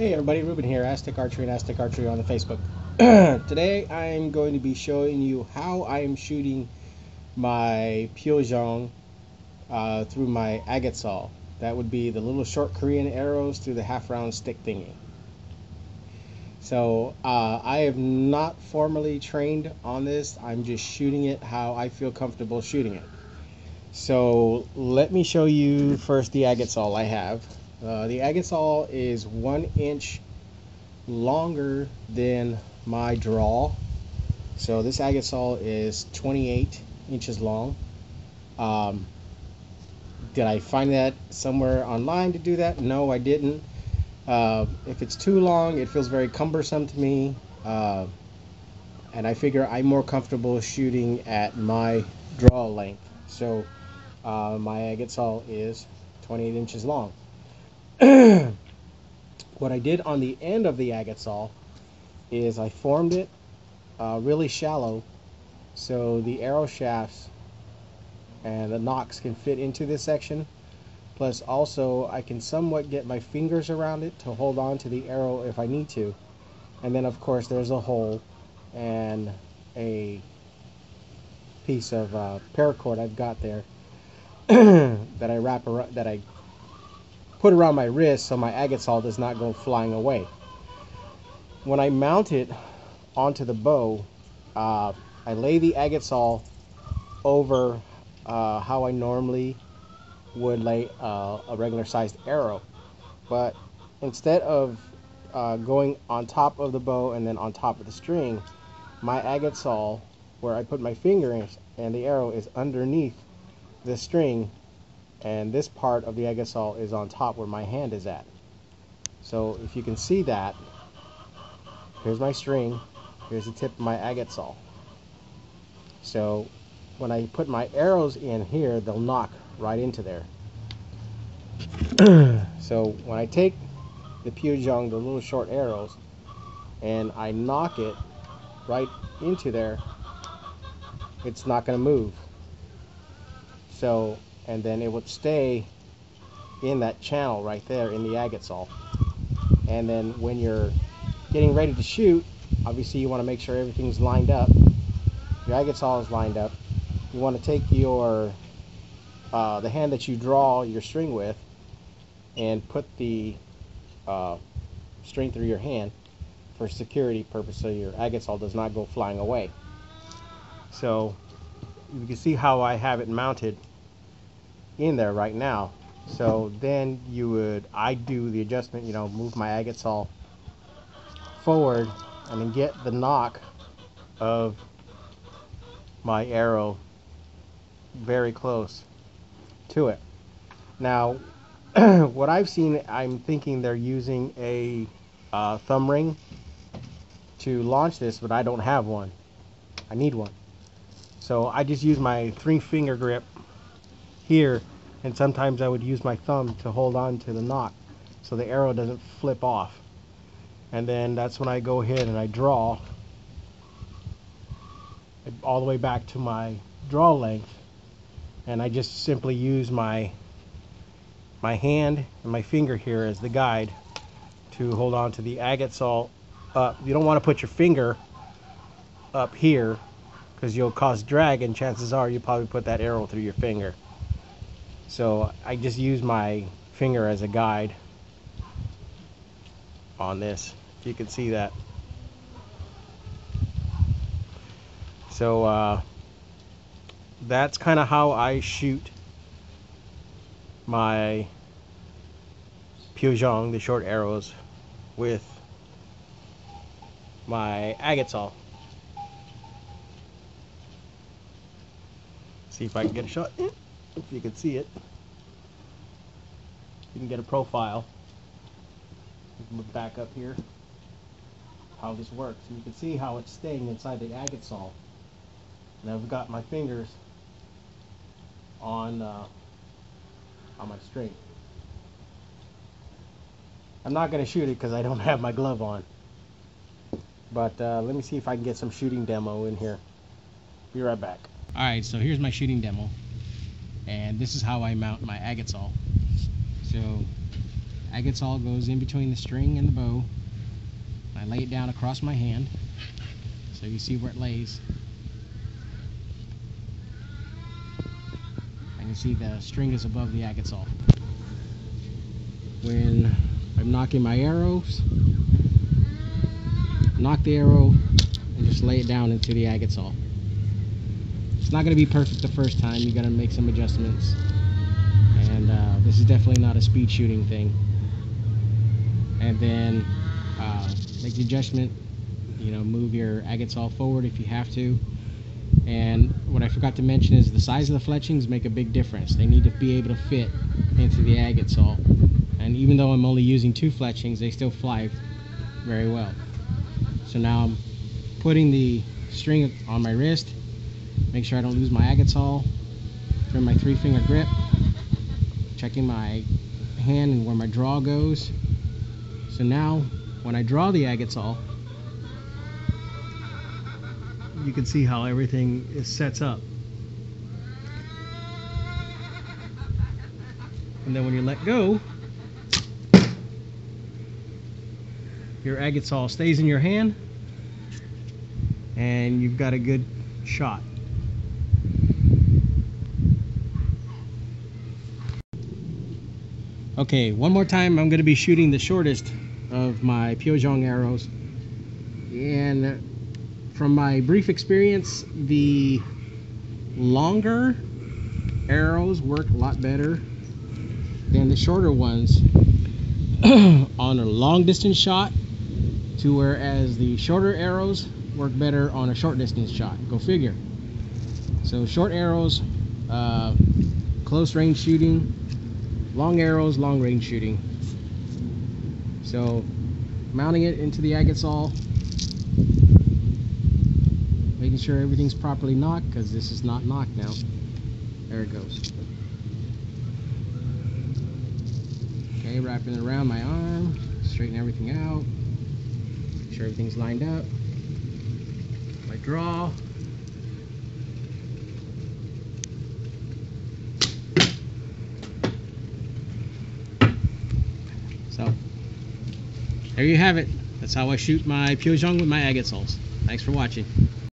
Hey everybody, Ruben here, Aztec Archery and Aztec Archery on the Facebook. Today I'm going to be showing you how I am shooting my Pyeon Jeung through my Agitsal. That would be the little short Korean arrows through the half-round stick thingy. So I have not formally trained on this. I'm just shooting it how I feel comfortable shooting it. So let me show you first the Agitsal I have. The Agitsal is 1 inch longer than my draw. So this Agitsal is 28 inches long. Did I find that somewhere online to do that? No, I didn't. If it's too long, it feels very cumbersome to me. And I figure I'm more comfortable shooting at my draw length. So my Agitsal is 28 inches long. What I did on the end of the Agitsal is I formed it really shallow so the arrow shafts and the nocks can fit into this section. Plus also I can somewhat get my fingers around it to hold on to the arrow if I need to. And then of course there's a hole and a piece of paracord I've got there that I wrap around, that I put around my wrist so my Agitsal does not go flying away. When I mount it onto the bow, I lay the Agitsal over how I normally would lay a regular sized arrow, but instead of going on top of the bow and then on top of the string, my Agitsal, where I put my fingers and the arrow, is underneath the string, and this part of the Agitsal is on top where my hand is at. So if you can see that, here's my string, here's the tip of my Agitsal. So when I put my arrows in here, they'll knock right into there. So when I take the Pyeon Jeung, the little short arrows, and I knock it right into there, it's not going to move. So, and then it would stay in that channel right there in the Agitsal. And then when you're getting ready to shoot, obviously you want to make sure everything's lined up. Your Agitsal is lined up. You want to take your the hand that you draw your string with and put the string through your hand for security purpose, so your Agitsal does not go flying away. So you can see how I have it mounted in there right now. So then I do the adjustment, move my Agitsal forward and then get the knock of my arrow very close to it. Now what I've seen, I'm thinking they're using a thumb ring to launch this, but I don't have one. I need one. So I just use my 3-finger grip here, and sometimes I would use my thumb to hold on to the knock so the arrow doesn't flip off. And then that's when I go ahead and I draw all the way back to my draw length, and I just simply use my hand and my finger here as the guide to hold on to the Agitsal up. You don't want to put your finger up here because you'll cause drag, and chances are you probably put that arrow through your finger. So I just use my finger as a guide on this, if you can see that. So that's kind of how I shoot my Pyeon Jeung, the short arrows, with my Agitsal. See if I can get a shot. If you can see it, you can get a profile. You can look back up here how this works, and you can see how it's staying inside the Agitsal. And I've got my fingers on my string. I'm not going to shoot it because I don't have my glove on, but let me see if I can get some shooting demo in here. Be right back. Alright, so here's my shooting demo, and this is how I mount my Agitsal. So Agitsal goes in between the string and the bow. I lay it down across my hand so you see where it lays. And you see the string is above the Agitsal. When I'm knocking my arrows, knock the arrow and just lay it down into the Agitsal. It's not going to be perfect the first time. You got to make some adjustments. And this is definitely not a speed shooting thing. And then make the adjustment, you know, move your Agitsal forward if you have to. And what I forgot to mention is the size of the fletchings make a big difference. They need to be able to fit into the Agitsal. And even though I'm only using 2 fletchings, they still fly very well. So now I'm putting the string on my wrist, make sure I don't lose my Agitsal, turn my 3-finger grip, checking my hand and where my draw goes. So now when I draw the Agitsal, you can see how everything is sets up. And then when you let go, your Agitsal stays in your hand and you've got a good shot. Okay, one more time I'm going to be shooting the shortest of my Pyeon Jeung arrows. And from my brief experience, the longer arrows work a lot better than the shorter ones on a long distance shot, to whereas the shorter arrows work better on a short distance shot. Go figure. So short arrows, close range shooting, long arrows, long range shooting. So mounting it into the Agitsal, making sure everything's properly knocked, because this is not knocked now. There it goes. Okay, wrapping it around my arm, straighten everything out, make sure everything's lined up. My draw. So, there you have it. That's how I shoot my Pyeon Jeung with my Agitsals. Thanks for watching.